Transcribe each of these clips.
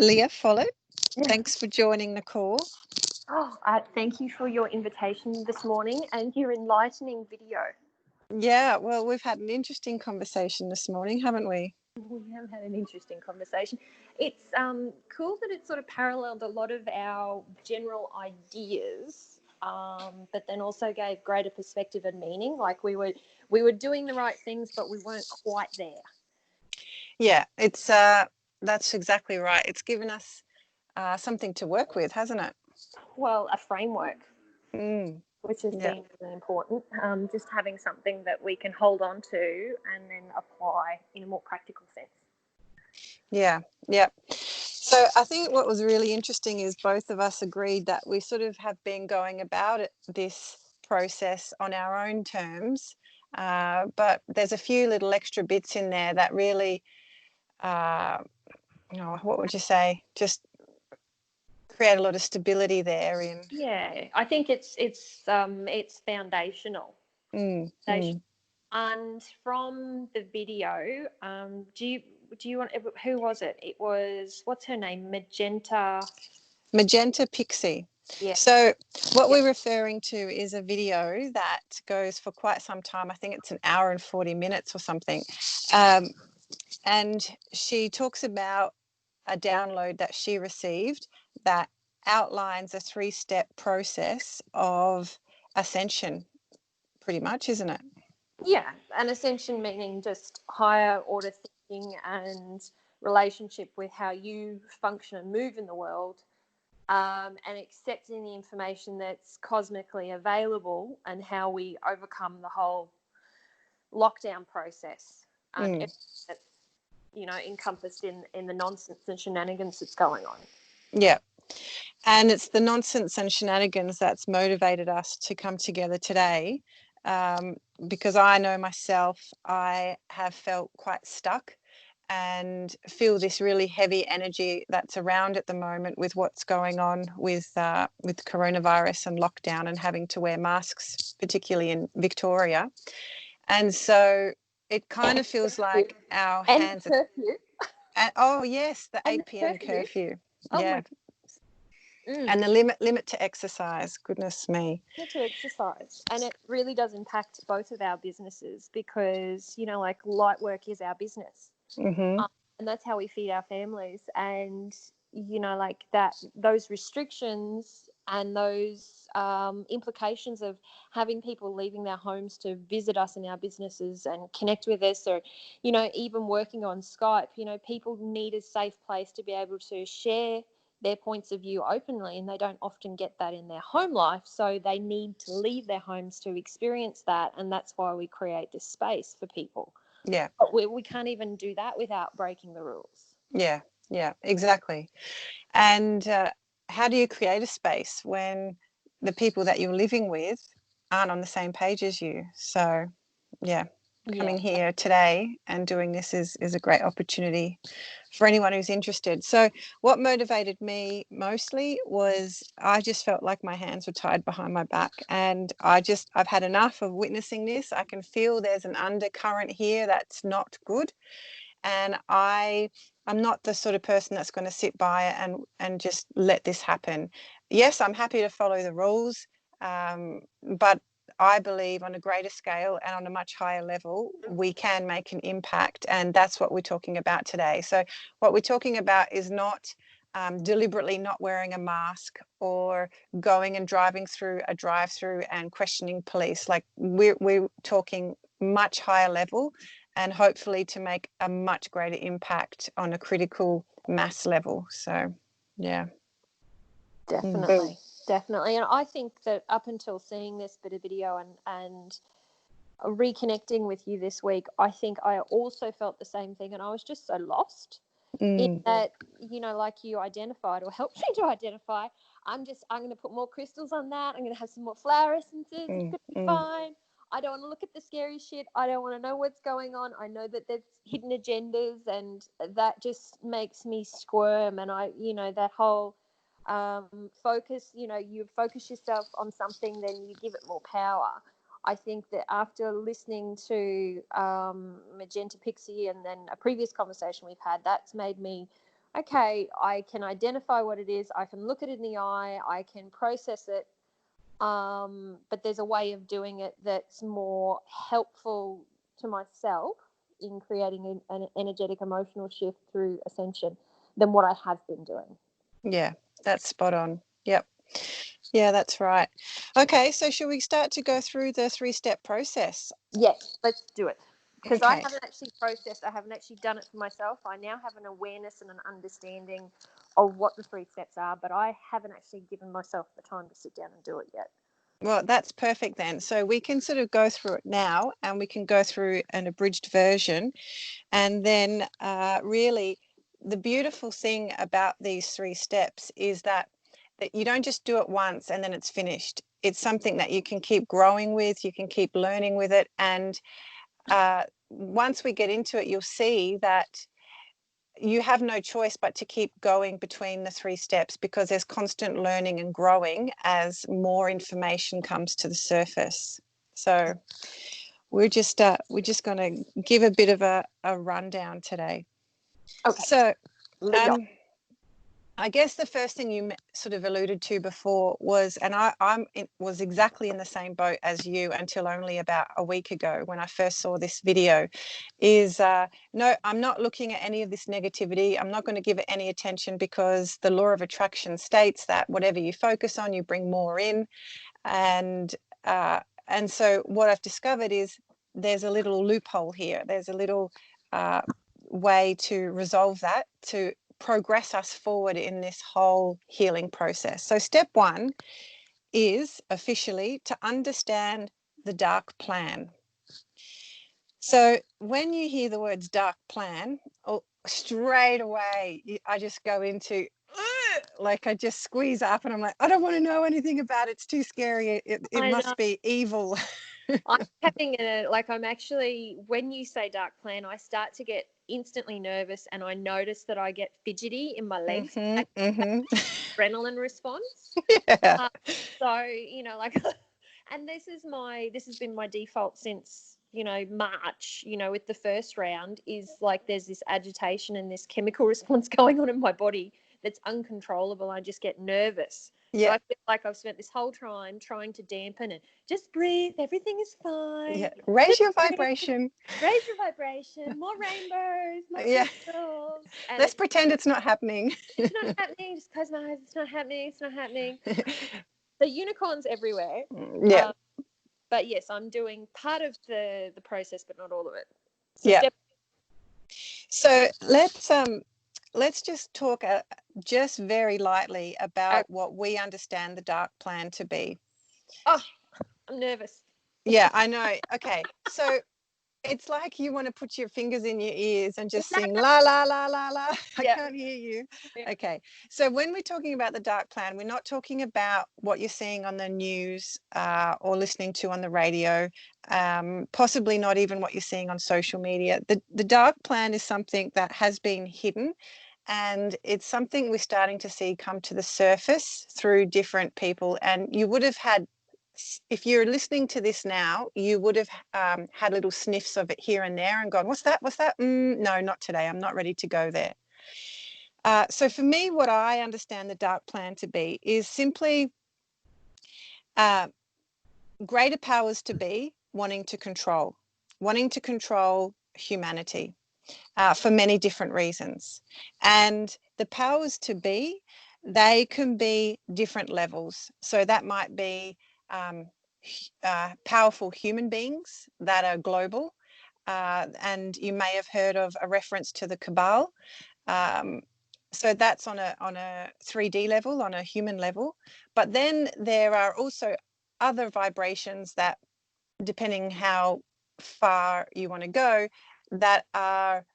Leah Follett. Thanks for joining the call. Thank you for your invitation this morning and your enlightening video. Yeah, well, we've had an interesting conversation this morning, haven't we? We have had an interesting conversation. It's cool that it sort of paralleled a lot of our general ideas, but then also gave greater perspective and meaning. Like we were doing the right things, but we weren't quite there. Yeah, it's that's exactly right. It's given us something to work with, hasn't it? Well, a framework, which has Yeah. been really important. Just having something that we can hold on to and then apply in a more practical sense. Yeah. So I think what was really interesting is both of us agreed that we sort of have been going about this process on our own terms, but there's a few little extra bits in there that really, what would you say, just create a lot of stability there. Yeah, I think it's foundational. And from the video, do you want, who was it? It was, what's her name? Magenta Pixie. Yeah. So what we're referring to is a video that goes for quite some time. I think it's an hour and 40 minutes or something. And she talks about a download that she received that outlines a 3-step process of ascension, pretty much, isn't it? Yeah, and ascension meaning just higher order thinking and relationship with how you function and move in the world, and accepting the information that's cosmically available and how we overcome the whole lockdown process. That's, encompassed in the nonsense and shenanigans that's going on. Yeah. And it's the nonsense and shenanigans that's motivated us to come together today, because I know myself, I have felt quite stuck and feel this really heavy energy that's around at the moment with what's going on with coronavirus and lockdown and having to wear masks, particularly in Victoria. And so it kind of feels like our hands are... curfew. Oh, yes, the 8 p.m. curfew. Yeah. And the limit to exercise, goodness me. To exercise. And it really does impact both of our businesses because, like light work is our business. Mm-hmm. And that's how we feed our families. And, like that, those restrictions and those implications of having people leaving their homes to visit us in our businesses and connect with us, or, even working on Skype, people need a safe place to be able to share their points of view openly, and they don't often get that in their home life, so they need to leave their homes to experience that, and that's why we create this space for people. Yeah. But we can't even do that without breaking the rules. Yeah, exactly. And how do you create a space when the people that you're living with aren't on the same page as you? So, coming here today and doing this is a great opportunity for anyone who's interested. So what motivated me mostly was I just felt like my hands were tied behind my back, and I've had enough of witnessing this. I can feel there's an undercurrent here that's not good, and I'm not the sort of person that's going to sit by and just let this happen. Yes, I'm happy to follow the rules, but I believe on a greater scale and on a much higher level, we can make an impact. And that's what we're talking about today. So what we're talking about is not deliberately not wearing a mask or going and driving through a drive-through and questioning police. Like we're talking much higher level, and hopefully to make a much greater impact on a critical mass level. So, yeah. Definitely. And I think that up until seeing this bit of video and reconnecting with you this week, I think I also felt the same thing, and I was just so lost in that, like you identified or helped me to identify, I'm going to put more crystals on that. I'm going to have some more flower essences. It could be fine. I don't want to look at the scary shit. I don't want to know what's going on. I know that there's hidden agendas, and that just makes me squirm. And that whole focus, you focus yourself on something, then you give it more power. I think that after listening to Magenta Pixie and then a previous conversation we've had, that's made me okay, I can identify what it is. I can look it in the eye. I can process it. But there's a way of doing it that's more helpful to myself in creating an energetic emotional shift through Ascension than what I have been doing. Yeah, that's spot on. Yep. Yeah, that's right. Okay, so should we start to go through the 3-step process? Yes, let's do it. Because I Okay. haven't actually processed, I haven't actually done it for myself. I now have an awareness and an understanding of what the 3 steps are, but I haven't actually given myself the time to sit down and do it yet. Well, that's perfect then. So we can sort of go through it now, and we can go through an abridged version. And then really the beautiful thing about these 3 steps is that you don't just do it once and then it's finished. It's something that you can keep growing with, you can keep learning with it. And once we get into it, you'll see that you have no choice but to keep going between the 3 steps, because there's constant learning and growing as more information comes to the surface. So we're just going to give a bit of a rundown today. Okay. So I guess the first thing you sort of alluded to before was, and I was exactly in the same boat as you until only about a week ago when I first saw this video, is no, I'm not looking at any of this negativity. I'm not going to give it any attention, because the law of attraction states that whatever you focus on, you bring more in. And so what I've discovered is there's a little loophole here. There's a little way to resolve that, to progress us forward in this whole healing process. So step 1 is officially to understand the dark plan. So when you hear the words dark plan, straight away I just go into like, I just squeeze up and I'm like, I don't want to know anything about it. It's too scary. It must be evil. I'm having I'm actually, when you say dark plan, I start to get instantly nervous, and I notice that I get fidgety in my legs. Adrenaline response. Yeah. So, and this has been my default since, March, with the first round, is like there's this agitation and this chemical response going on in my body that's uncontrollable. I just get nervous. Yeah. So I feel like I've spent this whole time trying to dampen and just breathe. Everything is fine. Yeah. Raise just your breathe. vibration. Raise your vibration. More rainbows. More crystals. And let's pretend it's not happening. It's not happening. Just close my eyes. It's not happening. It's not happening. The unicorns everywhere. Yeah. But yes, I'm doing part of the process, but not all of it. So let's just talk just very lightly about what we understand the dark plan to be. Oh, I'm nervous. Yeah, I know. Okay, so it's like you want to put your fingers in your ears and just sing la la la la la. I can't hear you. Okay, so when we're talking about the dark plan, we're not talking about what you're seeing on the news or listening to on the radio, possibly not even what you're seeing on social media. The dark plan is something that has been hidden, and it's something we're starting to see come to the surface through different people. And you would have had, if you're listening to this now, you would have had little sniffs of it here and there and gone, what's that? What's that? No, not today. I'm not ready to go there. So for me, what I understand the dark plan to be is simply greater powers to be wanting to control humanity for many different reasons. And the powers to be, they can be different levels. So that might be powerful human beings that are global. And you may have heard of a reference to the Cabal. So that's on a 3D level, on a human level. But then there are also other vibrations that, depending how far you want to go, that are,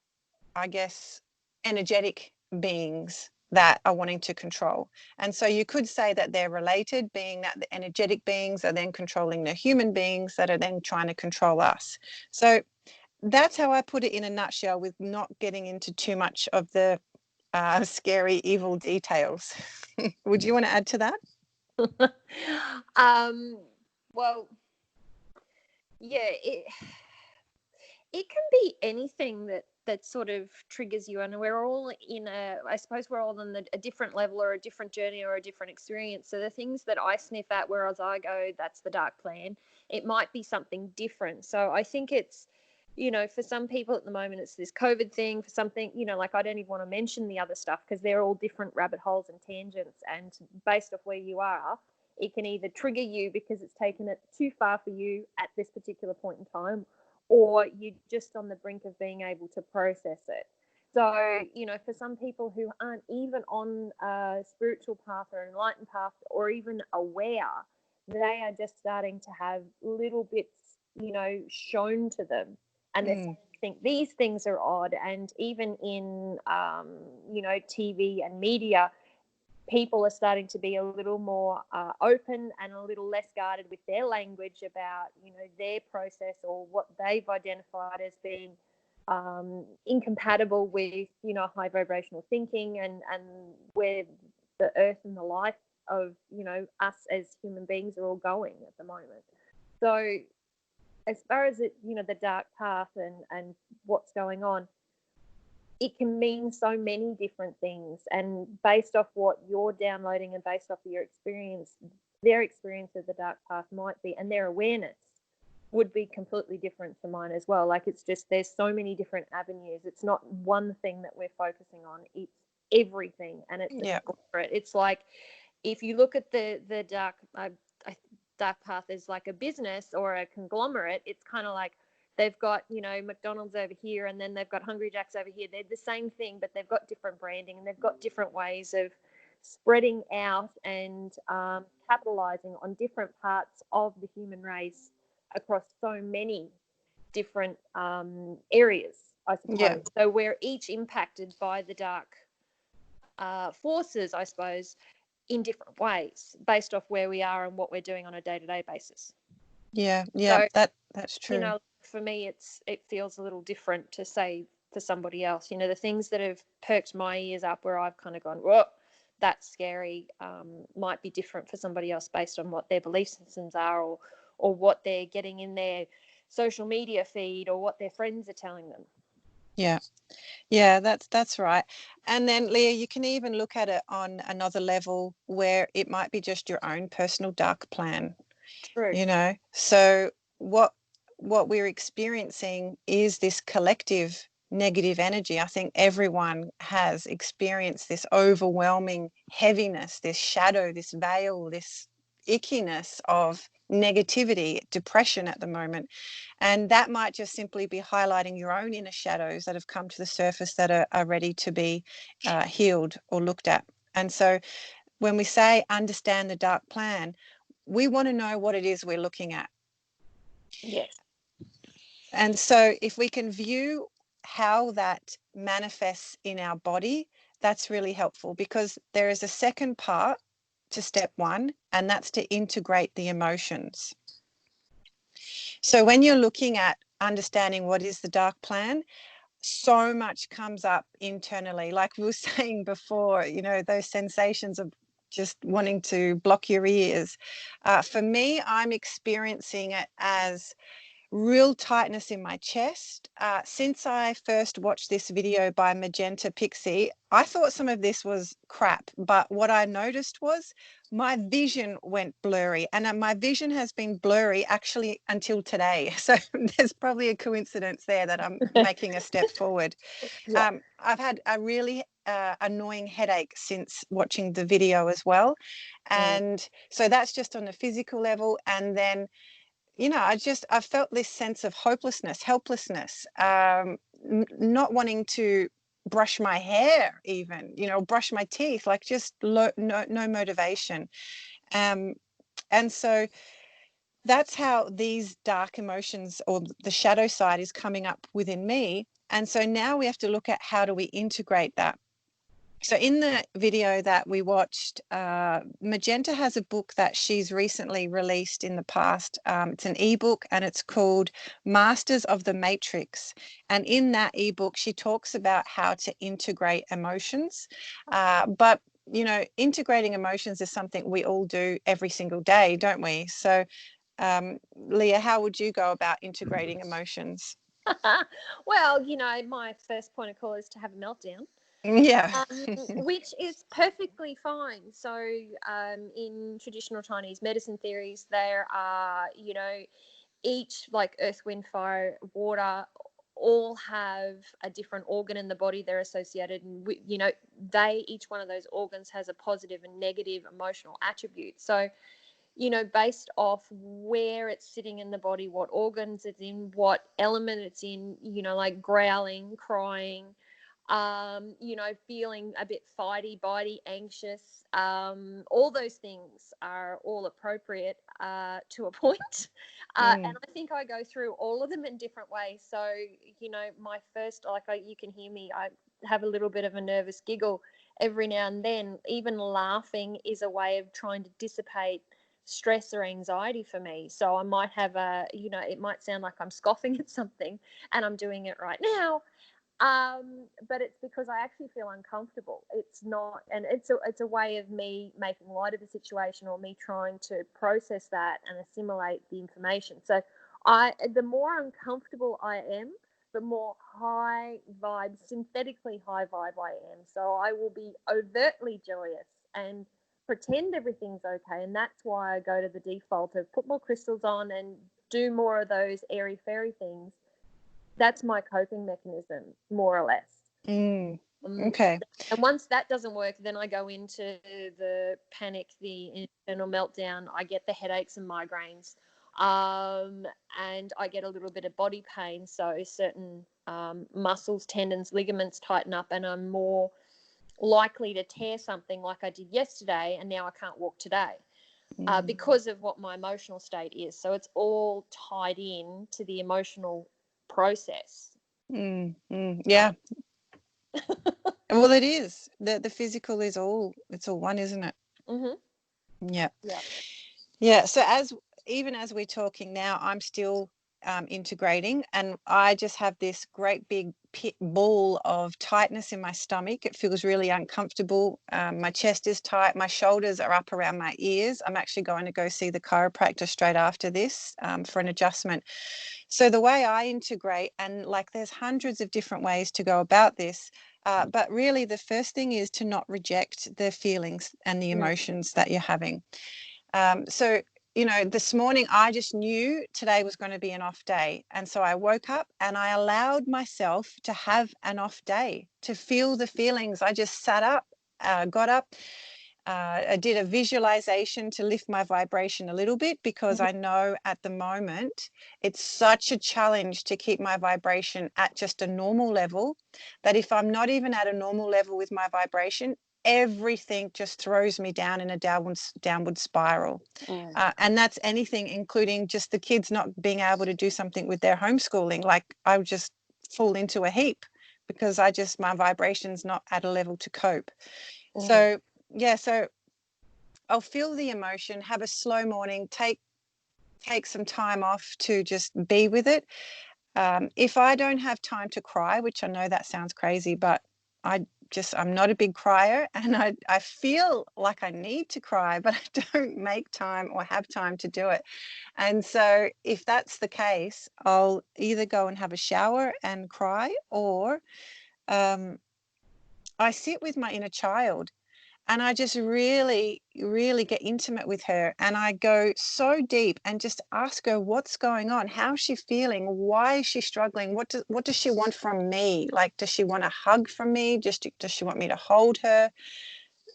I guess, energetic beings that are wanting to control. And so you could say that they're related, being that the energetic beings are then controlling the human beings that are then trying to control us. So that's how I put it in a nutshell, with not getting into too much of the scary, evil details. Would you want to add to that? Well, yeah, it can be anything that that sort of triggers you, and we're all in I suppose we're all on a different level or a different journey or a different experience. So the things that I sniff at, whereas I go, that's the dark plan, it might be something different. So I think it's, for some people at the moment, it's this COVID thing. For something, like, I don't even want to mention the other stuff because they're all different rabbit holes and tangents, and based off where you are, it can either trigger you because it's taken it too far for you at this particular point in time, or you're just on the brink of being able to process it. So, for some people who aren't even on a spiritual path or enlightened path or even aware, they are just starting to have little bits, shown to them. And they think these things are odd. And even in, TV and media, people are starting to be a little more open and a little less guarded with their language about, their process or what they've identified as being incompatible with, high vibrational thinking and where the earth and the life of, us as human beings are all going at the moment. So as far as it, the dark path and what's going on, it can mean so many different things, and based off what you're downloading and based off of your experience, their experience of the dark path might be, and their awareness would be completely different to mine as well. Like, it's just, there's so many different avenues. It's not one thing that we're focusing on, it's everything, and it's separate. It's like, if you look at the dark path as like a business or a conglomerate, it's kind of like, they've got, McDonald's over here, and then they've got Hungry Jack's over here. They're the same thing, but they've got different branding, and they've got different ways of spreading out and capitalizing on different parts of the human race across so many different areas, I suppose. Yeah. So we're each impacted by the dark forces, I suppose, in different ways based off where we are and what we're doing on a day-to-day basis. Yeah, So, that's true. For me, it feels a little different to say for somebody else. The things that have perked my ears up where I've kind of gone, whoa, that's scary, might be different for somebody else based on what their belief systems are, or what they're getting in their social media feed, or what their friends are telling them. Yeah, that's right. And then, Leah, you can even look at it on another level where it might be just your own personal dark plan. True. So what we're experiencing is this collective negative energy. I think everyone has experienced this overwhelming heaviness, this shadow, this veil, this ickiness of negativity, depression at the moment. And that might just simply be highlighting your own inner shadows that have come to the surface that are ready to be healed or looked at. And so when we say understand the dark plan, we want to know what it is we're looking at. Yes. And so if we can view how that manifests in our body, that's really helpful, because there is a second part to step one, and that's to integrate the emotions. So when you're looking at understanding what is the dark plan, so much comes up internally. Like we were saying before, those sensations of just wanting to block your ears. For me, I'm experiencing it as real tightness in my chest. Since I first watched this video by Magenta Pixie, I thought some of this was crap, but what I noticed was my vision went blurry, and my vision has been blurry actually until today. So there's probably a coincidence there that I'm making a step forward. Yeah. I've had a really annoying headache since watching the video as well. And so that's just on a physical level. And then I felt this sense of hopelessness, helplessness, not wanting to brush my hair even, brush my teeth, like just no motivation. And so that's how these dark emotions, or the shadow side, is coming up within me. And so now we have to look at how do we integrate that. So in the video that we watched, Magenta has a book that she's recently released in the past. It's an ebook, and it's called Masters of the Matrix. And in that ebook, she talks about how to integrate emotions. But, integrating emotions is something we all do every single day, don't we? So, Leah, how would you go about integrating emotions? Well, my first point of call is to have a meltdown. Yeah. Which is perfectly fine. So in traditional Chinese medicine theories, there are, each, like earth, wind, fire, water, all have a different organ in the body they're associated, and each one of those organs has a positive and negative emotional attribute. So based off where it's sitting in the body, what organs it's in, what element it's in, like growling, crying, feeling a bit fighty, bitey, anxious, all those things are all appropriate to a point. And I think I go through all of them in different ways. So, my first, you can hear me, I have a little bit of a nervous giggle every now and then. Even laughing is a way of trying to dissipate stress or anxiety for me. So I might have it might sound like I'm scoffing at something, and I'm doing it right now. But it's because I actually feel uncomfortable. It's not, and it's a way of me making light of the situation, or me trying to process that and assimilate the information. So the more uncomfortable I am, the more high vibe, synthetically high vibe I am. So I will be overtly joyous and pretend everything's okay. And that's why I go to the default of put more crystals on and do more of those airy fairy things. That's my coping mechanism, more or less. Okay. And once that doesn't work, then I go into the panic, the internal meltdown. I get the headaches and migraines, and I get a little bit of body pain. So certain muscles, tendons, ligaments tighten up, and I'm more likely to tear something like I did yesterday, and now I can't walk today. Because of what my emotional state is. So it's all tied in to the emotional process. Yeah. Well, it is. The physical is all one, isn't it? Yeah. Yeah. So even as we're talking now, I'm still integrating, and I just have this great big ball of tightness in my stomach. It feels really uncomfortable. My chest is tight. My shoulders are up around my ears. I'm actually going to go see the chiropractor straight after this for an adjustment. So the way I integrate, and there's hundreds of different ways to go about this, but really the first thing is to not reject the feelings and the emotions that you're having. So this morning I just knew today was going to be an off day. And so I woke up and I allowed myself to have an off day, to feel the feelings. I just sat up, got up. I did a visualization to lift my vibration a little bit, because I know at the moment it's such a challenge to keep my vibration at just a normal level, that if I'm not even at a normal level with my vibration, everything just throws me down in a downward spiral. And that's anything, including just the kids not being able to do something with their homeschooling. I would just fall into a heap because my vibration's not at a level to cope. So I'll feel the emotion, have a slow morning, take some time off to just be with it. If I don't have time to cry, which I know that sounds crazy, but I'm not a big crier, and I feel like I need to cry, but I don't make time or have time to do it. And so if that's the case, I'll either go and have a shower and cry, or I sit with my inner child. And I just really, really get intimate with her. And I go so deep and just ask her what's going on, how's she feeling, why is she struggling, what does she want from me? Does she want a hug from me? Does she want me to hold her?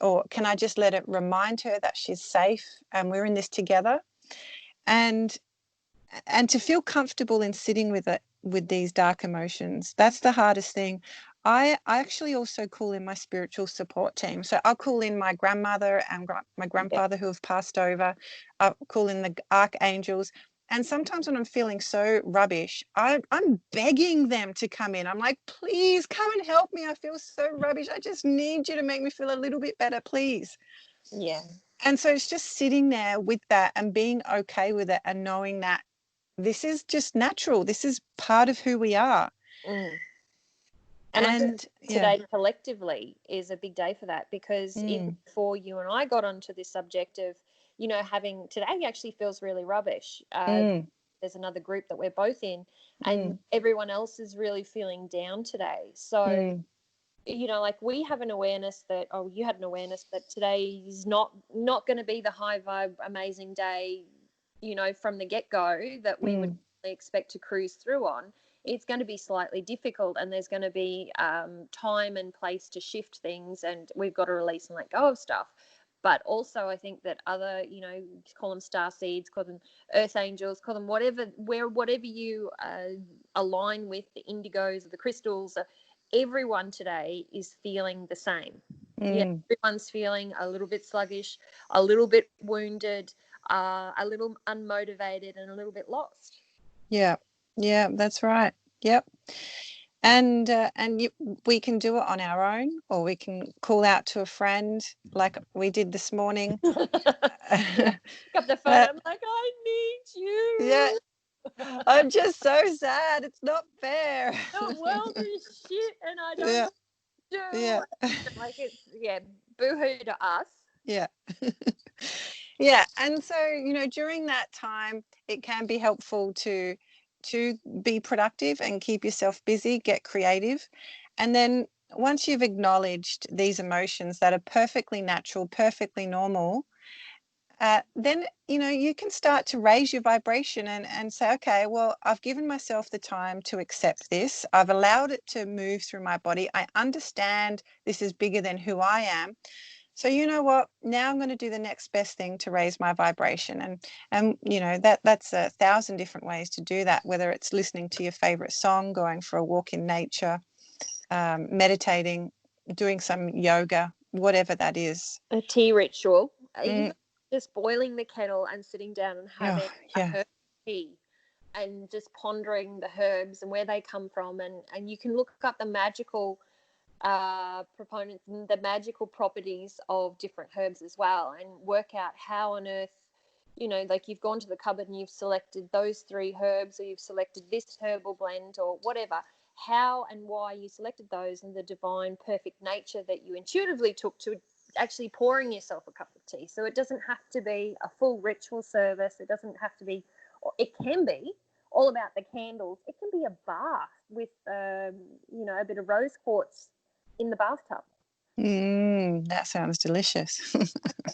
Or can I just let it remind her that she's safe and we're in this together? And to feel comfortable in sitting with it, with these dark emotions, that's the hardest thing. I actually also call in my spiritual support team. So I'll call in my grandmother and my grandfather who have passed over. I'll call in the archangels. And sometimes when I'm feeling so rubbish, I'm begging them to come in. I'm like, please come and help me. I feel so rubbish. I just need you to make me feel a little bit better, please. Yeah. And so it's just sitting there with that and being okay with it, and knowing that this is just natural. This is part of who we are. And I think today collectively is a big day for that, because even before you and I got onto this subject of, having today actually feels really rubbish. there's another group that we're both in, and everyone else is really feeling down today. So you know, like we have an awareness that, oh, you had an awareness that today is not going to be the high vibe, amazing day, you know, from the get-go that we would expect to cruise through on. It's going to be slightly difficult, and there's going to be time and place to shift things, and we've got to release and let go of stuff. But also I think that other, you know, call them star seeds, call them earth angels, call them whatever you align with, the indigos or the crystals, everyone today is feeling the same. Yeah, everyone's feeling a little bit sluggish, a little bit wounded, a little unmotivated, and a little bit lost. Yeah, that's right. Yep. And we can do it on our own, or we can call out to a friend like we did this morning. Pick up the phone. I'm like, I need you. Yeah. I'm just so sad. It's not fair. The world is shit, and I don't do. Yeah. Like it's boo-hoo to us. Yeah. Yeah. And so, you know, during that time, it can be helpful to be productive and keep yourself busy, get creative. And then once you've acknowledged these emotions that are perfectly natural, perfectly normal, then, you know, you can start to raise your vibration and say, okay, well, I've given myself the time to accept this. I've allowed it to move through my body. I understand this is bigger than who I am. So you know what? Now I'm going to do the next best thing to raise my vibration, and you know that's 1,000 different ways to do that. Whether it's listening to your favorite song, going for a walk in nature, meditating, doing some yoga, whatever that is. A tea ritual, even just boiling the kettle and sitting down and having a herb tea, and just pondering the herbs and where they come from, and you can look up the magical proponents and the magical properties of different herbs as well, and work out how on earth, you know, like you've gone to the cupboard and you've selected those 3 herbs, or you've selected this herbal blend or whatever, how and why you selected those, and the divine perfect nature that you intuitively took to actually pouring yourself a cup of tea. So it doesn't have to be a full ritual service. It doesn't have to be, or it can be all about the candles. It can be a bath with you know, a bit of rose quartz in the bathtub. That sounds delicious.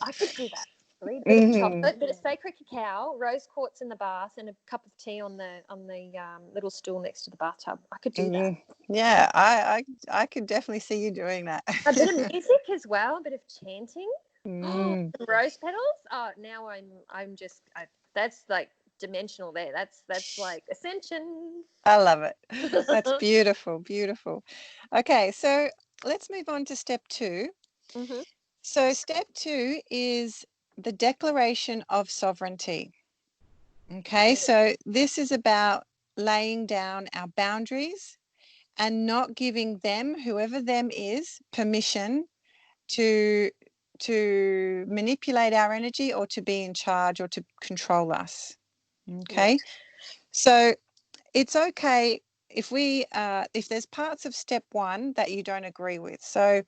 I could do that. A bit of chocolate, bit of sacred cacao, rose quartz in the bath, and a cup of tea on the little stool next to the bathtub. I could do that. Yeah, I could definitely see you doing that. A bit of music as well, a bit of chanting. Rose petals. Oh, now I'm just that's like dimensional there. That's like Ascension. I love it. That's beautiful, beautiful. Okay, so let's move on to step 2. So step 2 is the declaration of sovereignty. Okay, so this is about laying down our boundaries and not giving them, whoever them is, permission to manipulate our energy or to be in charge or to control us. Okay, so it's okay if if there's parts of step 1 that you don't agree with. So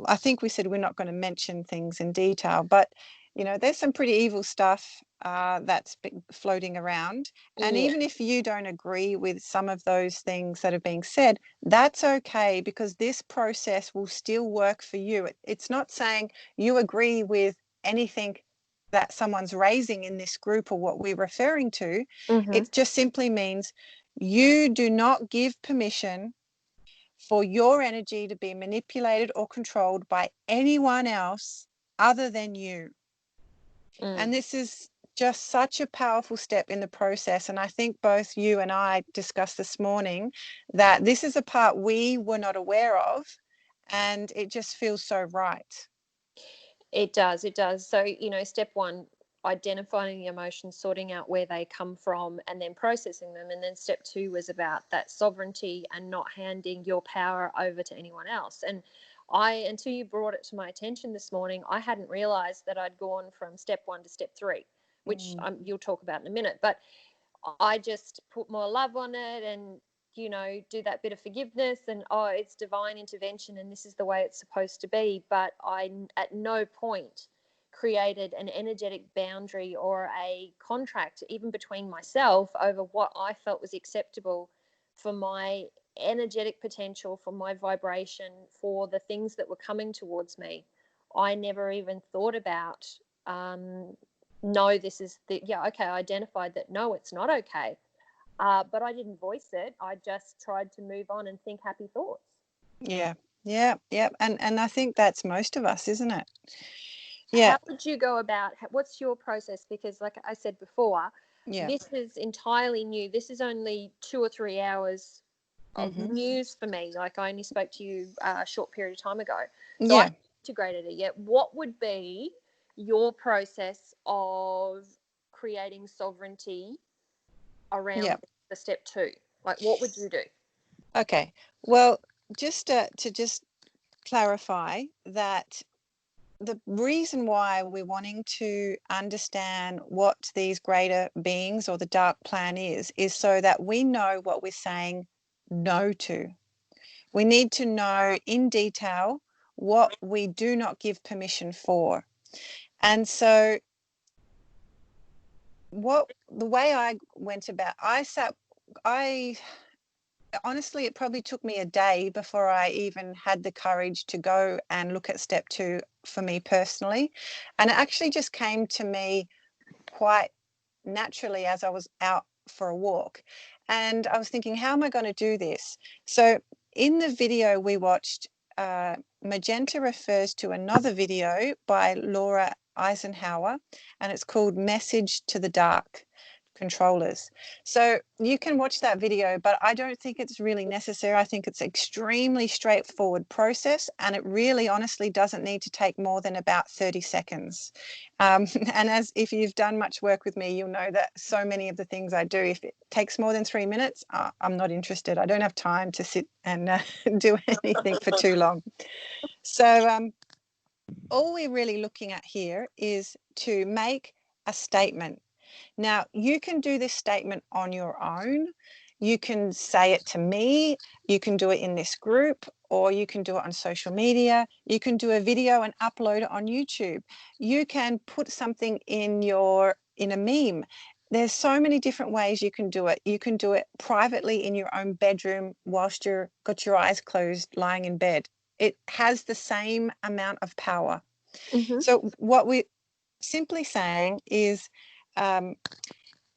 I think we said we're not going to mention things in detail, but you know, there's some pretty evil stuff that's been floating around. And even if you don't agree with some of those things that are being said, that's okay, because this process will still work for you. It's not saying you agree with anything that someone's raising in this group or what we're referring to. It just simply means you do not give permission for your energy to be manipulated or controlled by anyone else other than you. And this is just such a powerful step in the process. And I think both you and I discussed this morning that this is a part we were not aware of, and it just feels so right. It does. So, you know, step 1, identifying the emotions, sorting out where they come from, and then processing them. And then step 2 was about that sovereignty and not handing your power over to anyone else. And until you brought it to my attention this morning, I hadn't realized that I'd gone from step 1 to step 3, which you'll talk about in a minute. But I just put more love on it, and you know, do that bit of forgiveness, and it's divine intervention and this is the way it's supposed to be. But I at no point created an energetic boundary or a contract even between myself over what I felt was acceptable for my energetic potential, for my vibration, for the things that were coming towards me. I never even thought about, no, this is okay, I identified that, no, it's not okay. But I didn't voice it. I just tried to move on and think happy thoughts. Yeah. And I think that's most of us, isn't it? Yeah. How would you go about, what's your process? Because like I said before, this is entirely new. This is only 2 or 3 hours of news for me. Like, I only spoke to you a short period of time ago. So I haven't integrated it yet. What would be your process of creating sovereignty around the step 2? Like, what would you do? Okay. Well, just to just clarify that the reason why we're wanting to understand what these greater beings or the dark plan is so that we know what we're saying no to. We need to know in detail what we do not give permission for. And so the way I went about, honestly, it probably took me a day before I even had the courage to go and look at step 2 for me personally. And it actually just came to me quite naturally as I was out for a walk. And I was thinking, how am I going to do this? So in the video we watched, Magenta refers to another video by Laura Eisenhower, and it's called Message to the Dark Controllers. So you can watch that video, but I don't think it's really necessary. I think it's an extremely straightforward process, and it really honestly doesn't need to take more than about 30 seconds. And if you've done much work with me, you'll know that so many of the things I do, if it takes more than 3 minutes, I'm not interested. I don't have time to sit and do anything for too long. So all we're really looking at here is to make a statement. Now, you can do this statement on your own. You can say it to me. You can do it in this group, or you can do it on social media. You can do a video and upload it on YouTube. You can put something in a meme. There's so many different ways you can do it. You can do it privately in your own bedroom whilst you've got your eyes closed, lying in bed. It has the same amount of power. So what we're simply saying is,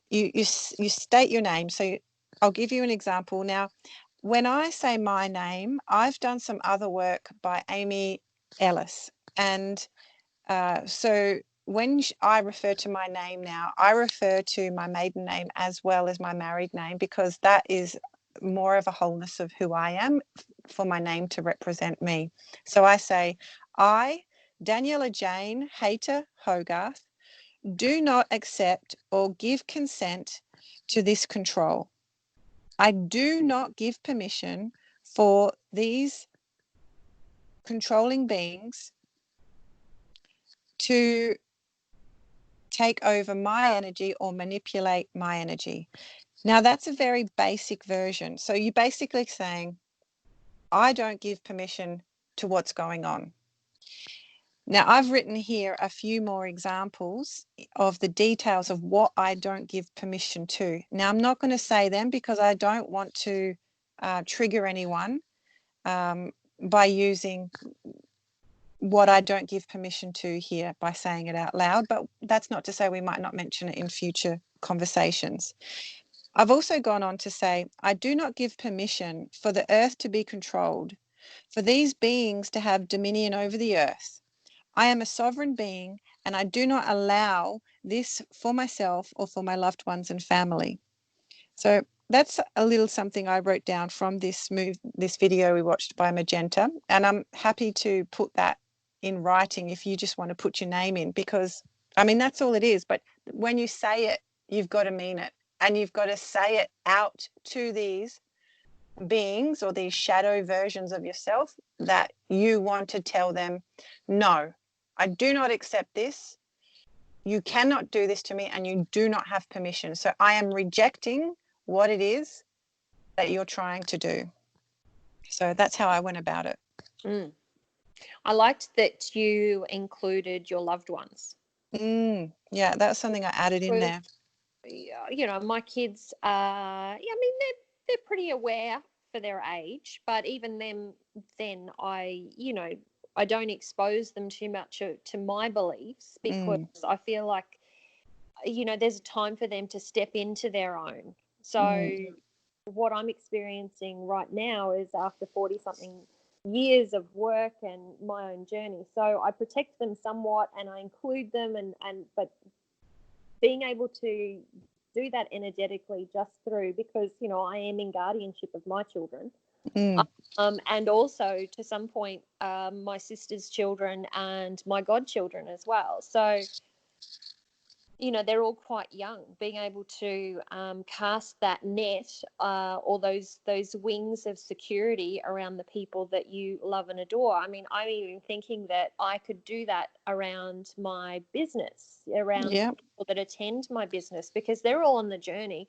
you state your name. So I'll give you an example. Now, when I say my name, I've done some other work by Amy Ellis. And so when I refer to my name now, I refer to my maiden name as well as my married name, because that is more of a wholeness of who I am, for my name to represent me. So I say, I, Daniella Jane Hayter Hogarth, do not accept or give consent to this control. I do not give permission for these controlling beings to take over my energy or manipulate my energy. Now, that's a very basic version. So you're basically saying, I don't give permission to what's going on. Now, I've written here a few more examples of the details of what I don't give permission to. Now, I'm not going to say them because I don't want to trigger anyone by using what I don't give permission to here by saying it out loud, but that's not to say we might not mention it in future conversations. I've also gone on to say, I do not give permission for the earth to be controlled, for these beings to have dominion over the earth. I am a sovereign being, and I do not allow this for myself or for my loved ones and family. So that's a little something I wrote down from this video we watched by Magenta, and I'm happy to put that in writing if you just want to put your name in, because I mean, that's all it is. But when you say it, you've got to mean it, and you've got to say it out to these beings or these shadow versions of yourself that you want to tell them, no, I do not accept this. You cannot do this to me, and you do not have permission. So I am rejecting what it is that you're trying to do. So that's how I went about it. I liked that you included your loved ones. Yeah, that's something I added in there. You know, my kids are, yeah, I mean, they're pretty aware for their age, but even then you know, I don't expose them too much to my beliefs, because I feel like, you know, there's a time for them to step into their own. So what I'm experiencing right now is after 40 something years of work and my own journey. So I protect them somewhat and I include them, but being able to do that energetically just through, because, you know, I am in guardianship of my children. And also to some point, my sister's children and my godchildren as well. So, you know, they're all quite young. Being able to cast that net, or those wings of security around the people that you love and adore. I mean, I'm even thinking that I could do that around my business, around people that attend my business, because they're all on the journey.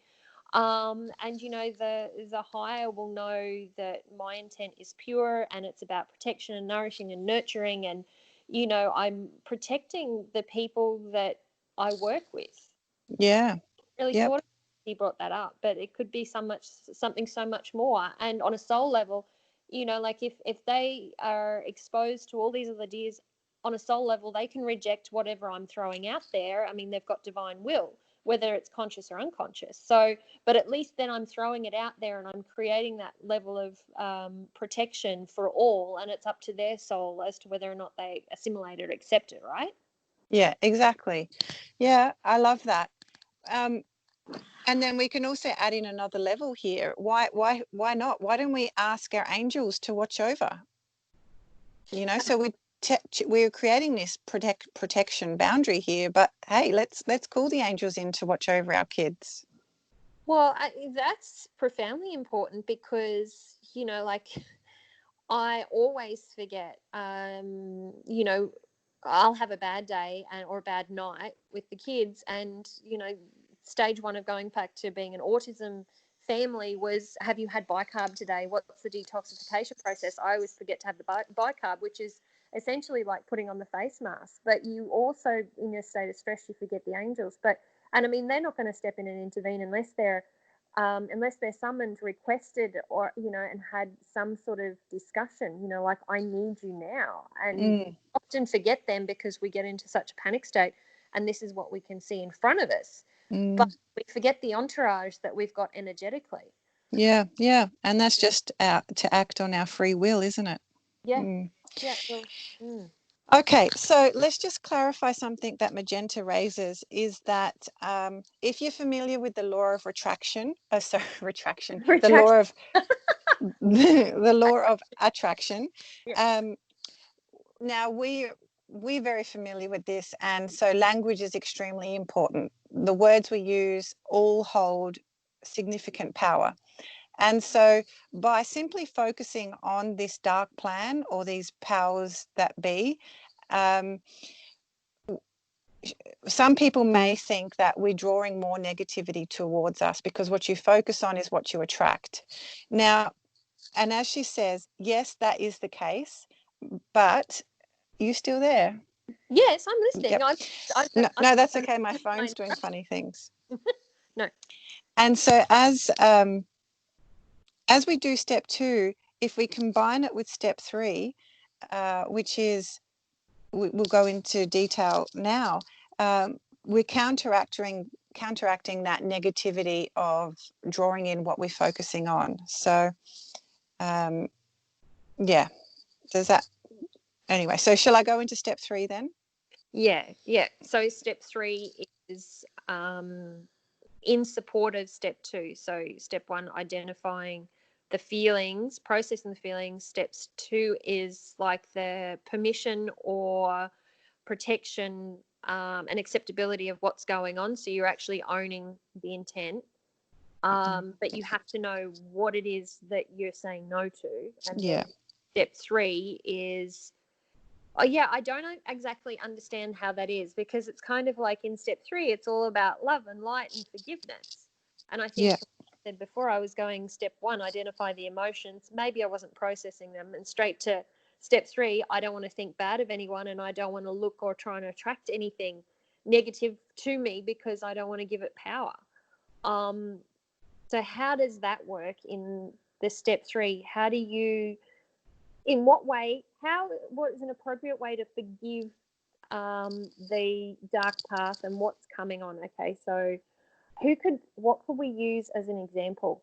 And, you know, the higher will know that my intent is pure and it's about protection and nourishing and nurturing. And, you know, I'm protecting the people that I work with. Yeah. Really thought he brought that up, but it could be something so much more. And on a soul level, you know, like if they are exposed to all these other ideas on a soul level, they can reject whatever I'm throwing out there. I mean, they've got divine will, whether it's conscious or unconscious. So, but at least then I'm throwing it out there and I'm creating that level of protection for all, and it's up to their soul as to whether or not they assimilate it or accept it, right? Yeah, exactly. Yeah, I love that. And then we can also add in another level here. Why not? Why don't we ask our angels to watch over? You know, so we're creating this protection boundary here. But hey, let's call the angels in to watch over our kids. Well, that's profoundly important, because, you know, like, I always forget, you know, I'll have a bad day or a bad night with the kids. And, you know, stage one of going back to being an autism family was, have you had bicarb today? What's the detoxification process? I always forget to have the bicarb, which is essentially like putting on the face mask. But you also, in your state of stress, you forget the angels. And I mean, they're not going to step in and intervene unless they're summoned, requested, or, you know, and had some sort of discussion, you know, like, I need you now. And often forget them because we get into such a panic state, and this is what we can see in front of us. But we forget the entourage that we've got energetically. Yeah. And that's just to act on our free will, isn't it? Yeah. Well, Okay, so let's just clarify something that Magenta raises, is that if you're familiar with the law of retraction, the law of the law of attraction. Now we're very familiar with this, and so language is extremely important. The words we use all hold significant power. And so by simply focusing on this dark plan or these powers that be, some people may think that we're drawing more negativity towards us, because what you focus on is what you attract. Now, and as she says, yes, that is the case, but you still there? Yes, I'm listening. Yep. No, that's okay. My phone's doing funny things. No. And so as we do step 2, if we combine it with step 3, which is, we'll go into detail now, we're counteracting that negativity of drawing in what we're focusing on. So, yeah, does that, anyway, so shall I go into step 3 then? Yeah. So step 3 is in support of step 2. So step 1, identifying the feelings, processing the feelings. Steps 2 is like the permission or protection and acceptability of what's going on. So you're actually owning the intent. But you have to know what it is that you're saying no to. And then step 3 is, I don't exactly understand how that is, because it's kind of like in step 3, it's all about love and light and forgiveness. And I think, like I said before, I was going step 1, identify the emotions. Maybe I wasn't processing them, and straight to step 3, I don't want to think bad of anyone, and I don't want to look or try and attract anything negative to me because I don't want to give it power. So how does that work in the step 3? How do you, in what way, what is an appropriate way to forgive the dark path and what's coming on? Okay, so what could we use as an example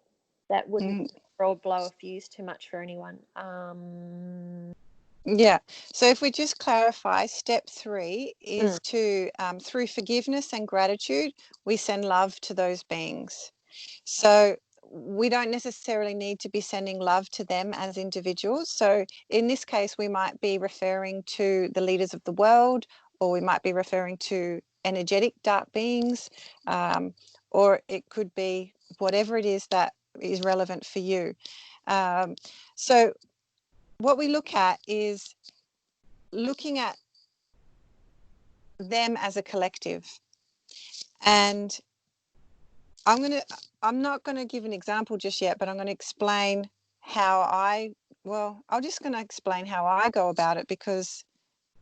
that wouldn't blow a fuse too much for anyone? Yeah. So if we just clarify, step 3 is to, through forgiveness and gratitude, we send love to those beings. So we don't necessarily need to be sending love to them as individuals. So in this case, we might be referring to the leaders of the world, or we might be referring to energetic dark beings, or it could be whatever it is that is relevant for you. So what we look at is looking at them as a collective. And I'm not going to give an example just yet, but I'm going to explain I'm just going to explain how I go about it, because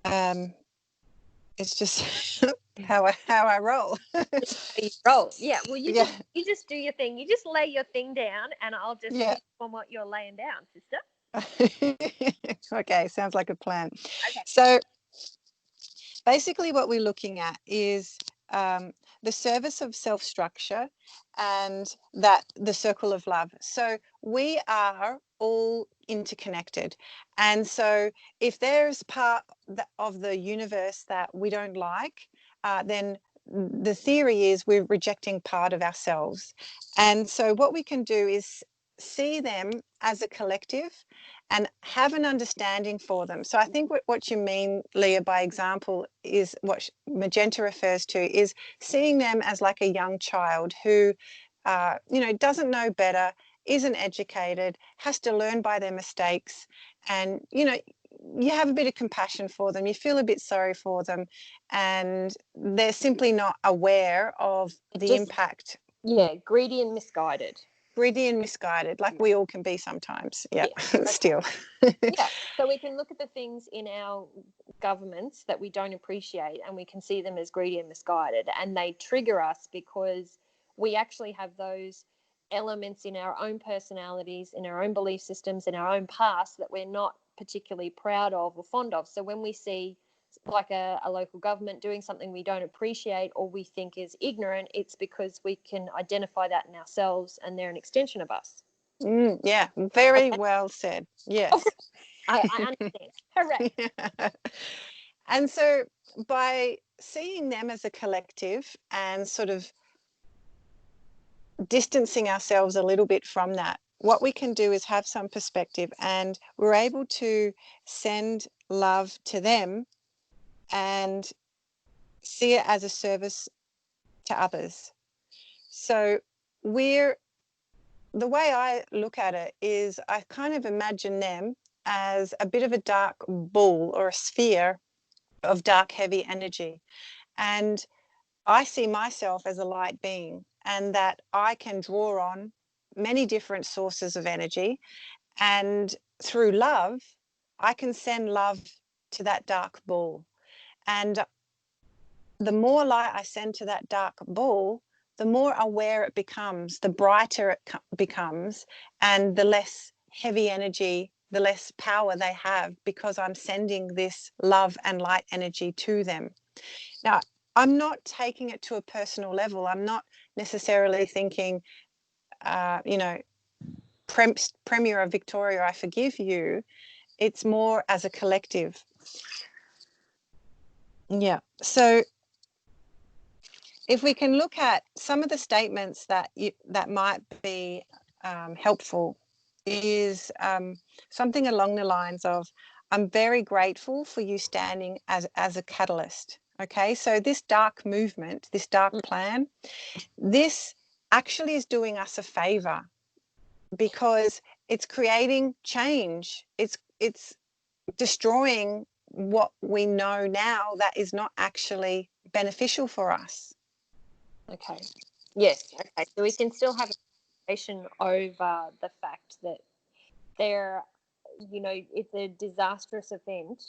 it's just how I roll. You roll. Yeah. Well, you Yeah. just do your thing. You just lay your thing down, and I'll just pick up on what you're laying down, sister. Okay, sounds like a plan. Okay. So basically what we're looking at is the service of self-structure and that the circle of love. So we are all interconnected. And so if there's part of the universe that we don't like, then the theory is we're rejecting part of ourselves. And so what we can do is see them as a collective and have an understanding for them. So I think what you mean, Leah, by example, is what Magenta refers to, is seeing them as like a young child who, doesn't know better, isn't educated, has to learn by their mistakes. And, you have a bit of compassion for them, you feel a bit sorry for them, and they're simply not aware of the impact. Yeah, greedy and misguided. Greedy and misguided, like we all can be sometimes. Yeah. Okay. Still. Yeah. So we can look at the things in our governments that we don't appreciate, and we can see them as greedy and misguided, and they trigger us because we actually have those elements in our own personalities, in our own belief systems, in our own past that we're not particularly proud of or fond of. So when we see like a local government doing something we don't appreciate or we think is ignorant, it's because we can identify that in ourselves and they're an extension of us. Yeah, very well said. Yes. Okay. I understand. Hooray. Yeah. And so by seeing them as a collective and sort of distancing ourselves a little bit from that, what we can do is have some perspective, and we're able to send love to them and see it as a service to others. So the way I look at it is I kind of imagine them as a bit of a dark ball or a sphere of dark, heavy energy. And I see myself as a light being, and that I can draw on many different sources of energy. And through love, I can send love to that dark ball. And the more light I send to that dark ball, the more aware it becomes, the brighter it becomes, and the less heavy energy, the less power they have, because I'm sending this love and light energy to them. Now, I'm not taking it to a personal level. I'm not necessarily thinking, Premier of Victoria, I forgive you. It's more as a collective. Yeah. So if we can look at some of the statements that might be helpful, is something along the lines of, I'm very grateful for you standing as a catalyst. Okay, so this dark movement, this dark plan, this actually is doing us a favor, because it's creating change. It's destroying what we know now that is not actually beneficial for us. Okay. Yes. Okay. So we can still have a conversation over the fact that it's a disastrous event.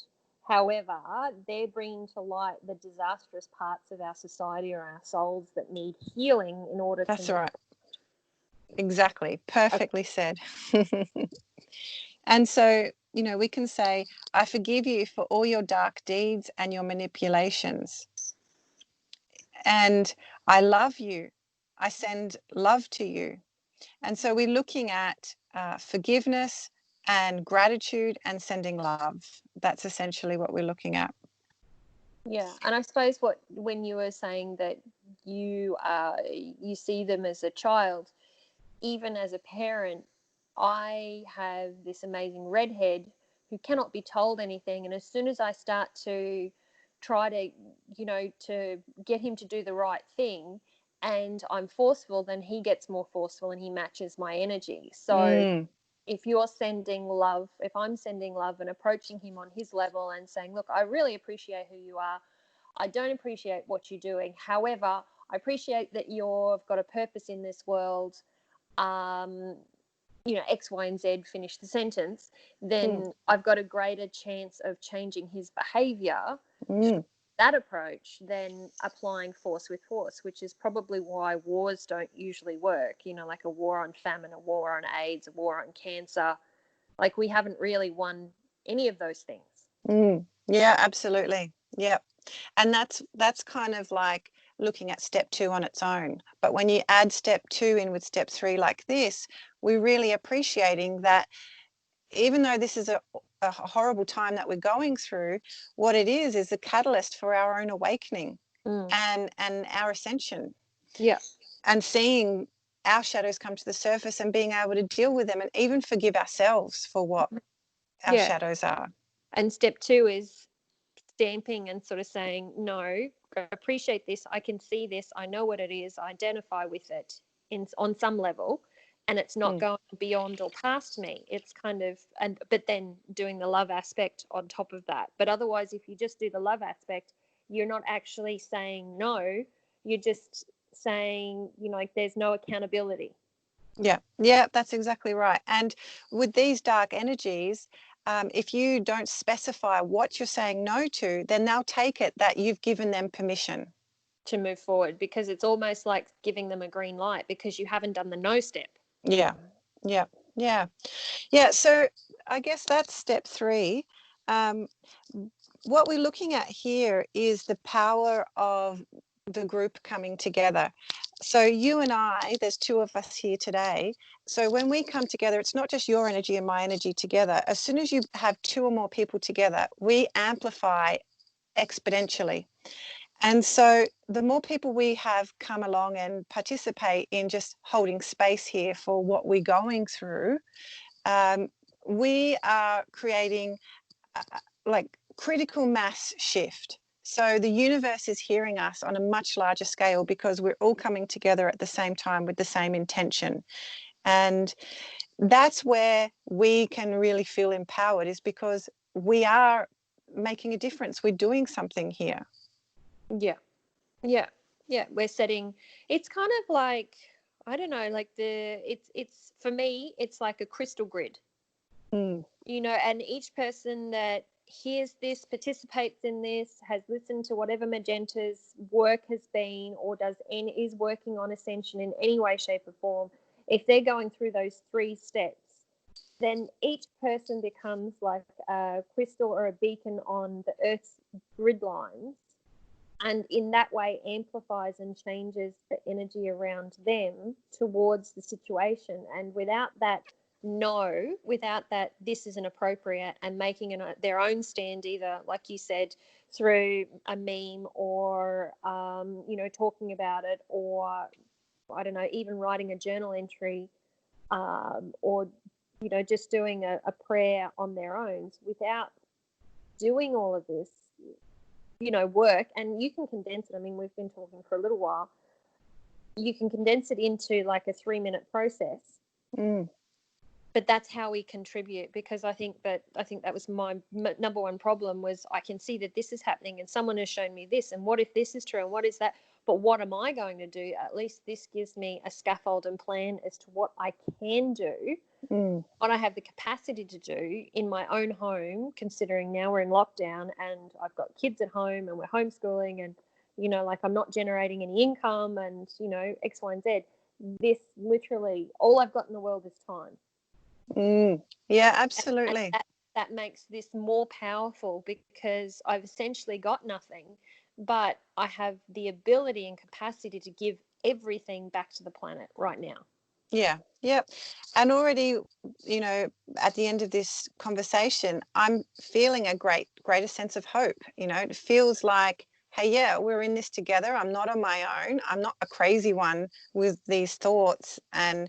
However, they're bringing to light the disastrous parts of our society or our souls that need healing in order That's to. right. Exactly. Perfectly said. And so, we can say, I forgive you for all your dark deeds and your manipulations. And I love you. I send love to you. And so we're looking at forgiveness and gratitude and sending love. That's essentially what we're looking at. Yeah, and I suppose when you were saying that you see them as a child, even as a parent, I have this amazing redhead who cannot be told anything, and as soon as I start to try to to get him to do the right thing, and I'm forceful, then he gets more forceful and he matches my energy. So if you're sending love, if I'm sending love and approaching him on his level and saying, look, I really appreciate who you are. I don't appreciate what you're doing. However, I appreciate that you've got a purpose in this world. X, Y, and Z, finish the sentence, then I've got a greater chance of changing his behavior. That approach than applying force with force, which is probably why wars don't usually work, like a war on famine, a war on AIDS, a war on cancer. Like, we haven't really won any of those things. Yeah, absolutely. Yeah. And that's kind of like looking at step 2 on its own. But when you add step 2 in with step 3 like this, we're really appreciating that even though this is a horrible time that we're going through, what it is a catalyst for our own awakening and our ascension. Yeah. And seeing our shadows come to the surface and being able to deal with them and even forgive ourselves for what our shadows are. And step 2 is stamping and sort of saying, no, I appreciate this. I can see this. I know what it is. I identify with it on some level. And it's not going beyond or past me. It's kind of, but then doing the love aspect on top of that. But otherwise, if you just do the love aspect, you're not actually saying no. You're just saying, like, there's no accountability. Yeah, that's exactly right. And with these dark energies, if you don't specify what you're saying no to, then they'll take it that you've given them permission to move forward, because it's almost like giving them a green light because you haven't done the no step. Yeah. So I guess that's step 3. What we're looking at here is the power of the group coming together. So you and I, there's 2 of us here today. So when we come together, it's not just your energy and my energy together. As soon as you have 2 or more people together, we amplify exponentially. And so the more people we have come along and participate in just holding space here for what we're going through, we are creating like critical mass shift. So the universe is hearing us on a much larger scale because we're all coming together at the same time with the same intention. And that's where we can really feel empowered, is because we are making a difference. We're doing something here. Yeah. We're setting, it's kind of like, I don't know, like it's for me, it's like a crystal grid. And each person that hears this, participates in this, has listened to whatever Magenta's work has been, or is working on Ascension in any way, shape, or form, if they're going through those 3 steps, then each person becomes like a crystal or a beacon on the Earth's grid lines, and in that way amplifies and changes the energy around them towards the situation. And without that this isn't appropriate, and making their own stand, either, like you said, through a meme or talking about it, or I don't know, even writing a journal entry, or just doing a prayer on their own, without doing all of this work. And you can condense it. I mean, we've been talking for a little while. You can condense it into like a 3-minute process. but that's how we contribute, because I think that was my number one problem, was I can see that this is happening and someone has shown me this, and what if this is true, and what is that, but what am I going to do? At least this gives me a scaffold and plan as to what I can do, what I have the capacity to do in my own home, considering now we're in lockdown and I've got kids at home and we're homeschooling, and like I'm not generating any income, and X, Y, and Z. This literally, all I've got in the world is time. Yeah, absolutely. And that makes this more powerful, because I've essentially got nothing, but I have the ability and capacity to give everything back to the planet right now. Yeah. And already, at the end of this conversation, I'm feeling a greater sense of hope. It feels like, hey, yeah, we're in this together. I'm not on my own. I'm not a crazy one with these thoughts. And,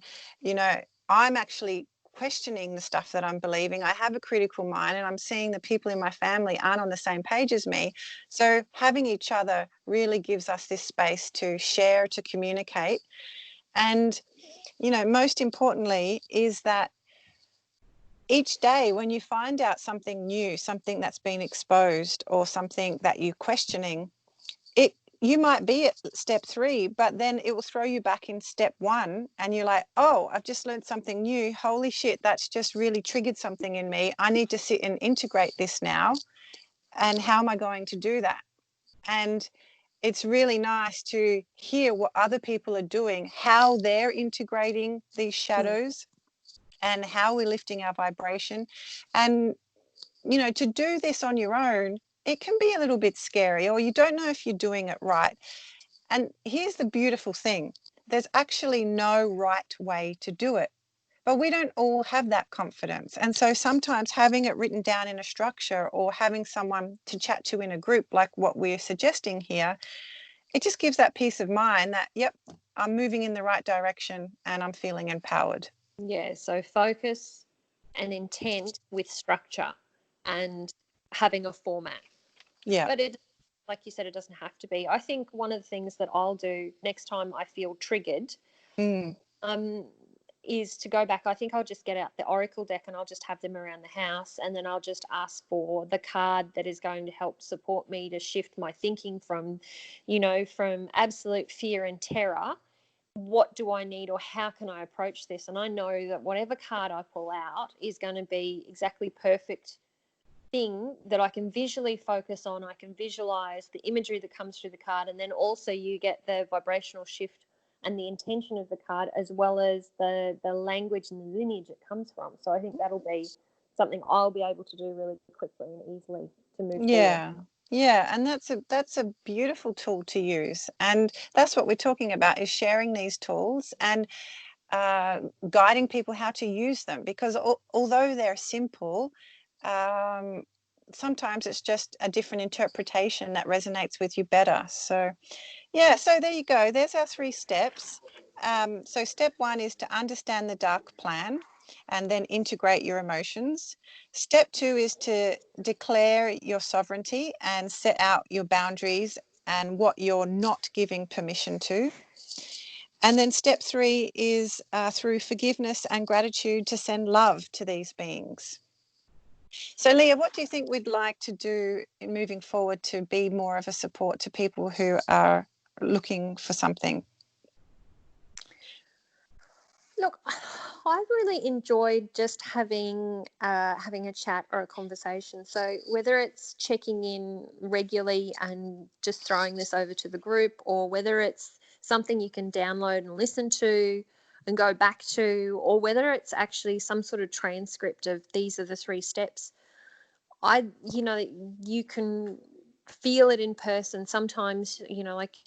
I'm actually questioning the stuff that I'm believing. I have a critical mind, and I'm seeing the people in my family aren't on the same page as me. So having each other really gives us this space to share, to communicate. And most importantly is that each day when you find out something new, something that's been exposed, or something that you're questioning, you might be at step 3, but then it will throw you back in step 1, and you're like, oh, I've just learned something new. Holy shit, that's just really triggered something in me. I need to sit and integrate this now. And how am I going to do that? And it's really nice to hear what other people are doing, how they're integrating these shadows, and how we're lifting our vibration. And, to do this on your own, it can be a little bit scary, or you don't know if you're doing it right. And here's the beautiful thing. There's actually no right way to do it. But we don't all have that confidence. And so sometimes having it written down in a structure, or having someone to chat to in a group like what we're suggesting here, it just gives that peace of mind that, yep, I'm moving in the right direction and I'm feeling empowered. Yeah, so focus and intent with structure and having a format. Yeah. But it, like you said, it doesn't have to be. I think one of the things that I'll do next time I feel triggered is to go back. I think I'll just get out the Oracle deck and I'll just have them around the house, and then I'll just ask for the card that is going to help support me to shift my thinking from, from absolute fear and terror. What do I need, or how can I approach this? And I know that whatever card I pull out is going to be exactly perfect thing that I can visually focus on. I can visualize the imagery that comes through the card, and then also you get the vibrational shift and the intention of the card, as well as the language and the lineage it comes from. So I think that'll be something I'll be able to do really quickly and easily to move forward. Yeah, and that's a beautiful tool to use, and that's what we're talking about, is sharing these tools and guiding people how to use them, because although they're simple, sometimes it's just a different interpretation that resonates with you better. So yeah, so there you go. There's our 3 steps. So step 1 is to understand the dark plan and then integrate your emotions. Step 2 is to declare your sovereignty and set out your boundaries and what you're not giving permission to. And then step 3 is through forgiveness and gratitude to send love to these beings. So Leah, what do you think we'd like to do in moving forward to be more of a support to people who are looking for something? Look, I've really enjoyed just having a chat or a conversation. So whether it's checking in regularly and just throwing this over to the group, or whether it's something you can download and listen to and go back to, or whether it's actually some sort of transcript of these are the 3 steps, you can feel it in person. Sometimes, like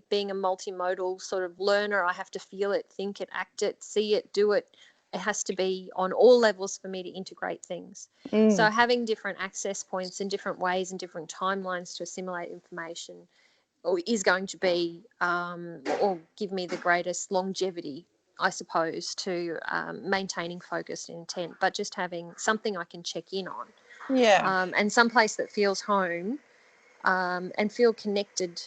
being a multimodal sort of learner, I have to feel it, think it, act it, see it, do it. It has to be on all levels for me to integrate things. So having different access points and different ways and different timelines to assimilate information is going to be or give me the greatest longevity, I suppose, to maintaining focus and intent, but just having something I can check in on. And some place that feels home, and feel connected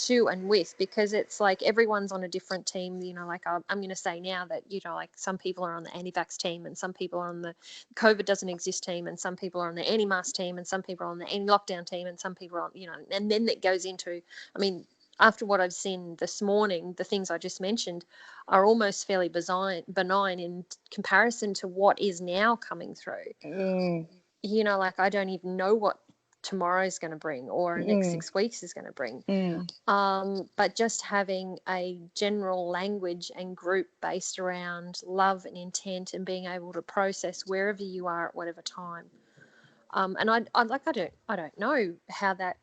to and with, because it's like everyone's on a different team. You know, like I'm going to say now that, you know, like some people are on the anti-vax team, and some people are on the COVID doesn't exist team, and some people are on the anti-mask team, and some people are on the anti-lockdown team, and some people are on, you know, and then it goes into, I mean, after what I've seen this morning, the things I just mentioned are almost fairly benign in comparison to what is now coming through. You know, like I don't even know what tomorrow's going to bring, or the next 6 weeks is going to bring. But just having a general language and group based around love and intent, and being able to process wherever you are at whatever time. And I don't know how that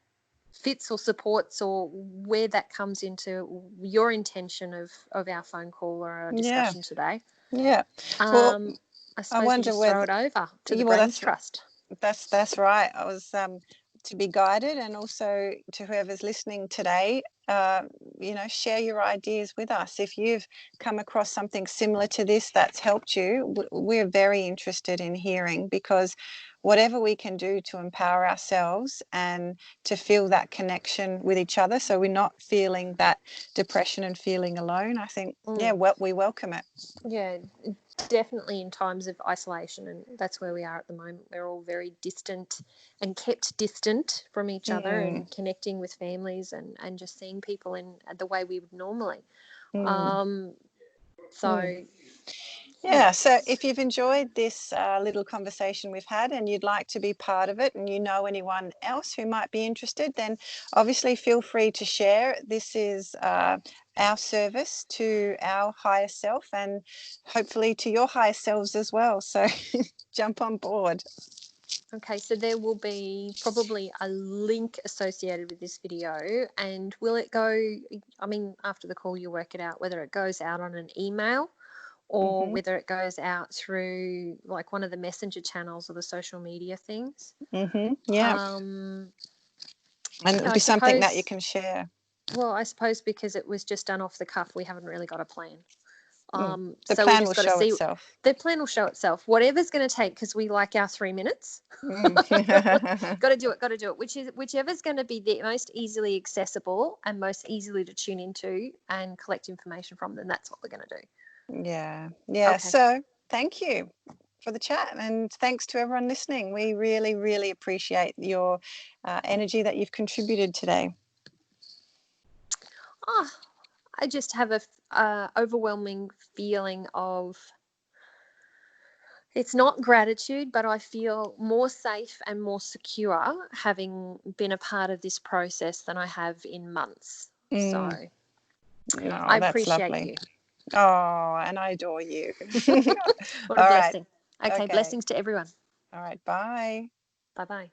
fits or supports, or where that comes into your intention of our phone call or our discussion today. Well, I suppose we just throw it over to the Brains Trust. That's right. I was to be guided, and also to whoever's listening today, you know, share your ideas with us. If you've come across something similar to this that's helped you, we're very interested in hearing, because whatever we can do to empower ourselves and to feel that connection with each other, so we're not feeling that depression and feeling alone, I think, we welcome it. Yeah, definitely in times of isolation, and that's where we are at the moment. We're all very distant and kept distant from each other, and connecting with families and just seeing people in the way we would normally. So if you've enjoyed this little conversation we've had, and you'd like to be part of it, and you know anyone else who might be interested, then obviously feel free to share. This is our service to our higher self, and hopefully to your higher selves as well. So jump on board. Okay, so there will be probably a link associated with this video, and will it go, I mean, after the call you'll work it out whether it goes out on an email, or whether it goes out through like one of the messenger channels or the social media things. And it'll be something that you can share. Well, I suppose because it was just done off the cuff, we haven't really got a plan. The plan will show itself. The plan will show itself. Whatever's going to take, because we like our 3 minutes. Got to do it. Whichever's going to be the most easily accessible and most easily to tune into and collect information from, then that's what we're going to do. Yeah. Okay. So thank you for the chat, and thanks to everyone listening. We really, really appreciate your energy that you've contributed today. I just have a overwhelming feeling of, it's not gratitude, but I feel more safe and more secure having been a part of this process than I have in months. So I appreciate you. Oh, and I adore you. What a blessing. Okay, blessings to everyone. All right, bye. Bye-bye.